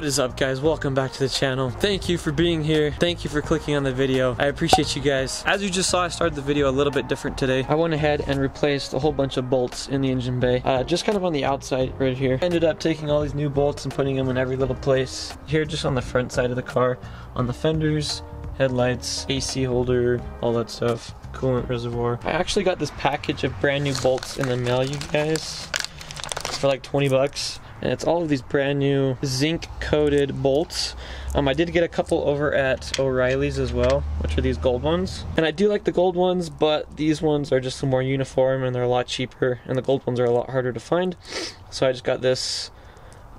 What is up, guys? Welcome back to the channel. Thank you for being here. Thank you for clicking on the video. I appreciate you guys. As you just saw, I started the video a little bit different today. I went ahead and replaced a whole bunch of bolts in the engine bay, just kind of on the outside right here. Ended up taking all these new bolts and putting them in every little place. Here, just on the front side of the car, on the fenders, headlights, AC holder, all that stuff, coolant reservoir. I actually got this package of brand new bolts in the mail, you guys, for like 20 bucks. And it's all of these brand new zinc coated bolts. I did get a couple over at O'Reilly's as well, which are these gold ones. And I do like the gold ones, but these ones are just more uniform and they're a lot cheaper, and the gold ones are a lot harder to find. So I just got this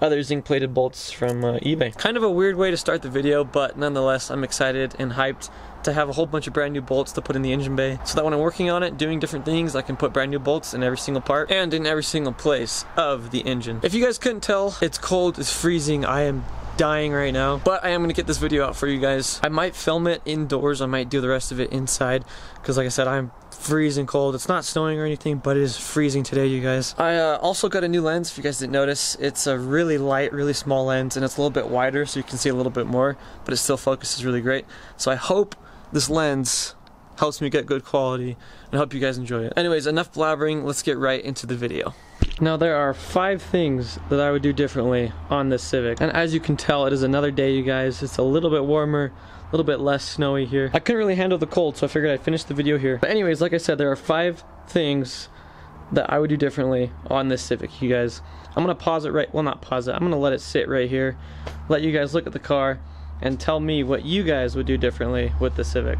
other zinc plated bolts from eBay. Kind of a weird way to start the video, but nonetheless I'm excited and hyped to have a whole bunch of brand new bolts to put in the engine bay, so that when I'm working on it, doing different things, I can put brand new bolts in every single part and in every single place of the engine. If you guys couldn't tell, it's cold, it's freezing, I am dying right now, but I am gonna get this video out for you guys. I might film it indoors, I might do the rest of it inside, because like I said, I'm freezing cold. It's not snowing or anything, but it is freezing today, you guys. I also got a new lens, if you guys didn't notice. It's a really light, really small lens, and it's a little bit wider, so you can see a little bit more, but it still focuses really great. So I hope this lens helps me get good quality, and I hope you guys enjoy it. Anyways, enough blabbering, let's get right into the video. Now, there are 5 things that I would do differently on this Civic, and as you can tell, it is another day, you guys. It's a little bit warmer, a little bit less snowy here. I couldn't really handle the cold, so I figured I'd finish the video here. But anyways, like I said, there are 5 things that I would do differently on this Civic, you guys. I'm gonna pause it right, well, not pause it, I'm gonna let it sit right here, let you guys look at the car, and tell me what you guys would do differently with the Civic.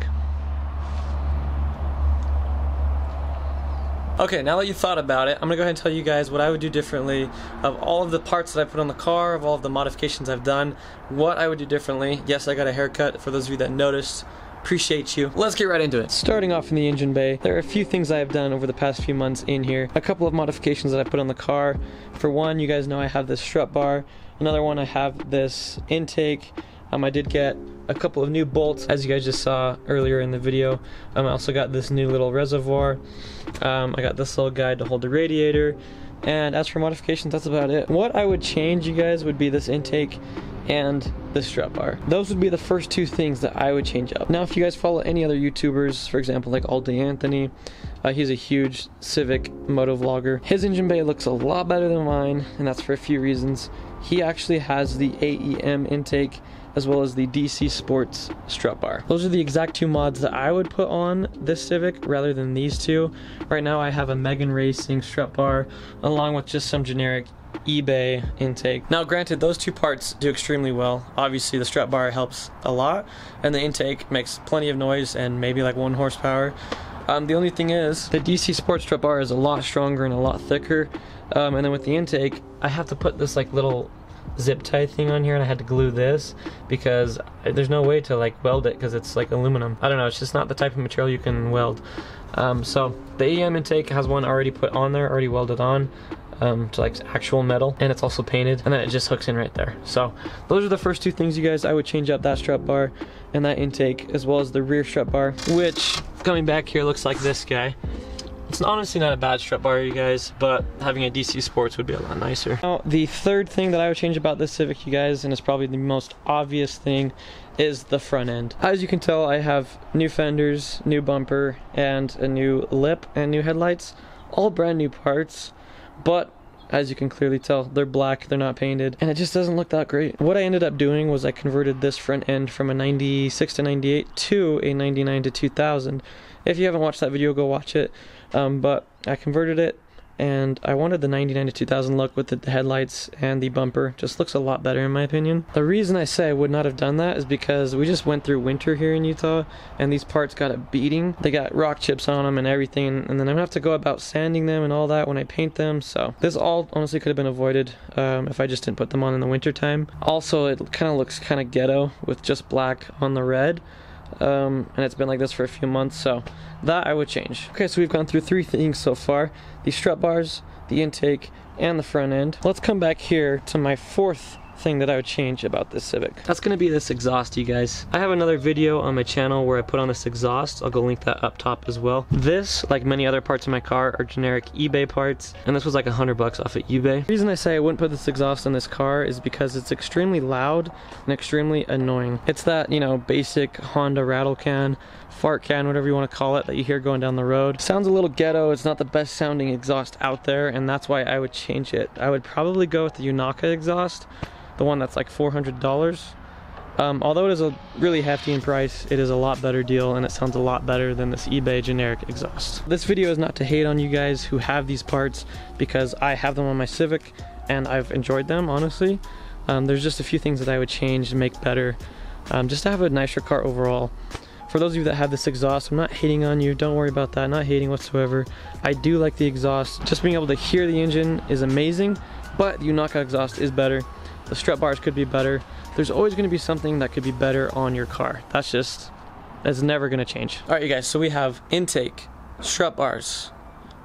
Okay, now that you thought about it, I'm gonna go ahead and tell you guys what I would do differently of all of the parts that I put on the car, of all of the modifications I've done, what I would do differently. Yes, I got a haircut, for those of you that noticed. Appreciate you. Let's get right into it. Starting off in the engine bay, there are a few things I have done over the past few months in here. A couple of modifications that I put on the car. For one, you guys know I have this strut bar. Another one, I have this intake. I did get a couple of new bolts, as you guys just saw earlier in the video. I also got this new little reservoir. I got this little guide to hold the radiator. And as for modifications, that's about it. What I would change, you guys, would be this intake and the strut bar. Those would be the first 2 things that I would change up. Now, if you guys follow any other YouTubers, for example, like All Day Anthony, he's a huge Civic moto vlogger. His engine bay looks a lot better than mine, and that's for a few reasons. He actually has the AEM intake as well as the DC Sports strut bar. Those are the exact 2 mods that I would put on this Civic rather than these 2. Right now I have a Megan Racing strut bar along with just some generic eBay intake. Now granted, those 2 parts do extremely well. Obviously the strut bar helps a lot, and the intake makes plenty of noise and maybe like 1 horsepower. The only thing is, the DC Sports strut bar is a lot stronger and a lot thicker, and then with the intake, I have to put this like little zip tie thing on here, and I had to glue this because there's no way to like weld it because it's like aluminum. I don't know, it's just not the type of material you can weld. So the AEM intake has one already put on there, already welded on to like actual metal, and it's also painted, and then it just hooks in right there. So those are the first 2 things, you guys. I would change up that strut bar and that intake, as well as the rear strut bar, which coming back here looks like this guy. It's honestly not a bad strut bar, you guys, but having a DC Sports would be a lot nicer. Now, the third thing that I would change about this Civic, you guys, and it's probably the most obvious thing, is the front end. As you can tell, I have new fenders, new bumper, and a new lip and new headlights. All brand new parts, but as you can clearly tell, they're black, they're not painted, and it just doesn't look that great. What I ended up doing was I converted this front end from a 96 to 98 to a 99 to 2000. If you haven't watched that video, go watch it. But I converted it, and I wanted the 99 to 2000 look with the headlights and the bumper. Just looks a lot better in my opinion. The reason I say I would not have done that is because we just went through winter here in Utah, and these parts got a beating. They got rock chips on them and everything, and then I'm gonna have to go about sanding them and all that when I paint them. So this all honestly could have been avoided if I just didn't put them on in the winter time. Also, it kind of looks kind of ghetto with just black on the red. And it's been like this for a few months, so that I would change. Okay, so we've gone through 3 things so far: the strut bars, the intake, and the front end. Let's come back here to my 4th thing that I would change about this Civic. That's gonna be this exhaust, you guys. I have another video on my channel where I put on this exhaust. I'll go link that up top as well. This, like many other parts of my car, are generic eBay parts, and this was like $100 off at eBay. The reason I say I wouldn't put this exhaust on this car is because it's extremely loud and extremely annoying. It's that, you know, basic Honda rattle can, fart can, whatever you want to call it, that you hear going down the road. Sounds a little ghetto. It's not the best sounding exhaust out there, and that's why I would change it. I would probably go with the Yunaka exhaust, the one that's like $400. Although it is a really hefty in price, it is a lot better deal, and it sounds a lot better than this eBay generic exhaust. This video is not to hate on you guys who have these parts, because I have them on my Civic and I've enjoyed them, honestly. There's just a few things that I would change to make better, just to have a nicer car overall. For those of you that have this exhaust, I'm not hating on you, don't worry about that, not hating whatsoever. I do like the exhaust. Just being able to hear the engine is amazing, but the Yunaka exhaust is better. The strut bars could be better. There's always going to be something that could be better on your car. That's never going to change. All right, you guys, so we have intake, strut bars,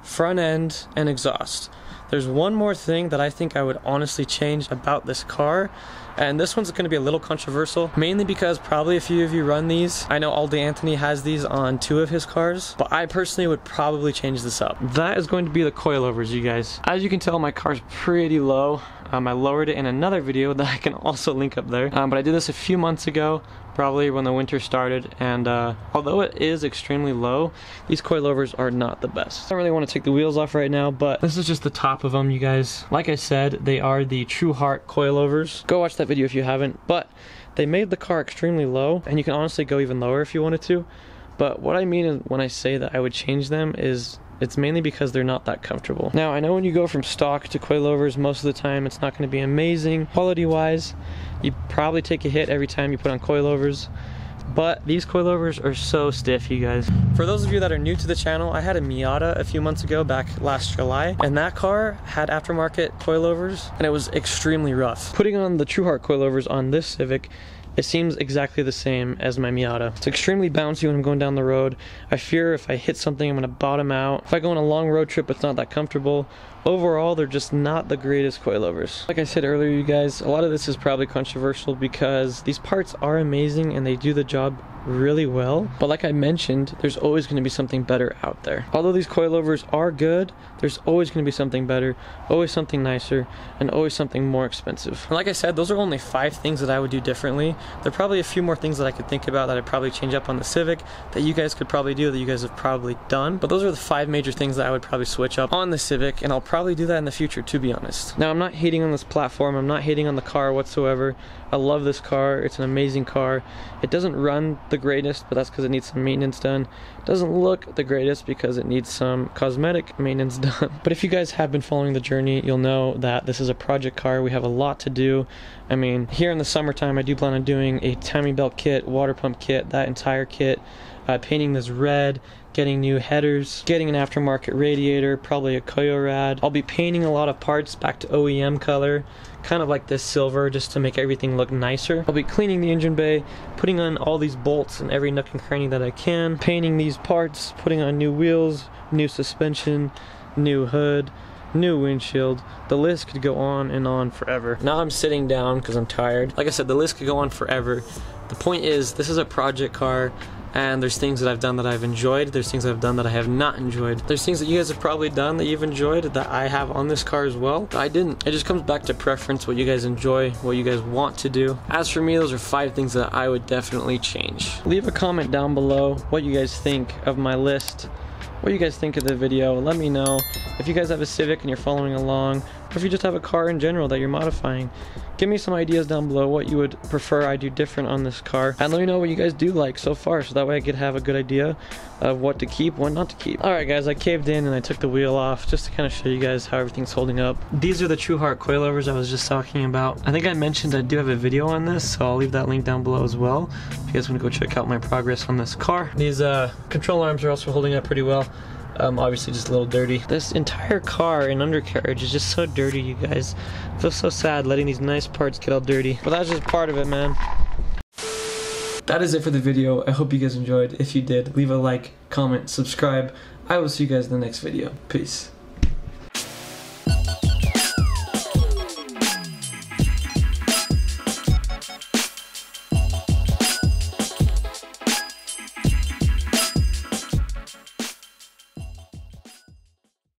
front end, and exhaust. There's one more thing that I think I would honestly change about this car, and this one's going to be a little controversial, mainly because probably a few of you run these. I know Aldi Anthony has these on 2 of his cars, but I personally would probably change this up. That is going to be the coilovers, you guys. As you can tell, my car's pretty low. I lowered it in another video that I can also link up there, but I did this a few months ago, probably when the winter started, and although it is extremely low, these coilovers are not the best. I don't really want to take the wheels off right now, but this is just the top of them, you guys. Like I said, they are the Trueheart coilovers. Go watch that video if you haven't, but they made the car extremely low, and you can honestly go even lower if you wanted to. But what I mean when I say that I would change them is it's mainly because they're not that comfortable. Now, I know when you go from stock to coilovers, most of the time it's not going to be amazing quality-wise. You probably take a hit every time you put on coilovers, but these coilovers are so stiff, you guys. For those of you that are new to the channel, I had a Miata a few months ago, back last July, and that car had aftermarket coilovers, and it was extremely rough. Putting on the Trueheart coilovers on this Civic, it seems exactly the same as my Miata. It's extremely bouncy when I'm going down the road. I fear if I hit something, I'm gonna bottom out. If I go on a long road trip, it's not that comfortable. Overall, they're just not the greatest coilovers. Like I said earlier, you guys, a lot of this is probably controversial because these parts are amazing and they do the job really well. But like I mentioned, there's always going to be something better out there. Although these coilovers are good, there's always going to be something better, always something nicer, and always something more expensive. And like I said, those are only 5 things that I would do differently. There are probably a few more things that I could think about that I'd probably change up on the Civic that you guys could probably do, that you guys have probably done. But those are the 5 major things that I would probably switch up on the Civic, and I'll probably do that in the future, to be honest. Now, I'm not hating on this platform, I'm not hating on the car whatsoever. I love this car, it's an amazing car. It doesn't run the greatest, but that's because it needs some maintenance done. It doesn't look the greatest because it needs some cosmetic maintenance done. But if you guys have been following the journey, you'll know that this is a project car. We have a lot to do. I mean, here in the summertime, I do plan on doing a timing belt kit, water pump kit, that entire kit, painting this red, getting new headers, getting an aftermarket radiator, probably a Koyorad. I'll be painting a lot of parts back to OEM color, kind of like this silver, just to make everything look nicer. I'll be cleaning the engine bay, putting on all these bolts in every nook and cranny that I can, painting these parts, putting on new wheels, new suspension, new hood, new windshield. The list could go on and on forever. Now I'm sitting down because I'm tired. Like I said, the list could go on forever. The point is, this is a project car, and there's things that I've done that I've enjoyed, there's things I've done that I have not enjoyed. There's things that you guys have probably done that you've enjoyed that I have on this car as well. I didn't. It just comes back to preference, what you guys enjoy, what you guys want to do. As for me, those are 5 things that I would definitely change. Leave a comment down below what you guys think of my list, what you guys think of the video. Let me know if you guys have a Civic and you're following along, or if you just have a car in general that you're modifying. Give me some ideas down below what you would prefer I do different on this car, and let me know what you guys do like so far, so that way I could have a good idea of what to keep, what not to keep. Alright guys, I caved in and I took the wheel off just to kind of show you guys how everything's holding up. These are the Trueheart coilovers I was just talking about. I think I mentioned I do have a video on this, so I'll leave that link down below as well if you guys want to go check out my progress on this car. These control arms are also holding up pretty well. Obviously just a little dirty. This entire car and undercarriage is just so dirty, you guys. I feel so sad letting these nice parts get all dirty. But that's just part of it, man. That is it for the video. I hope you guys enjoyed. If you did, leave a like, comment, subscribe. I will see you guys in the next video. Peace.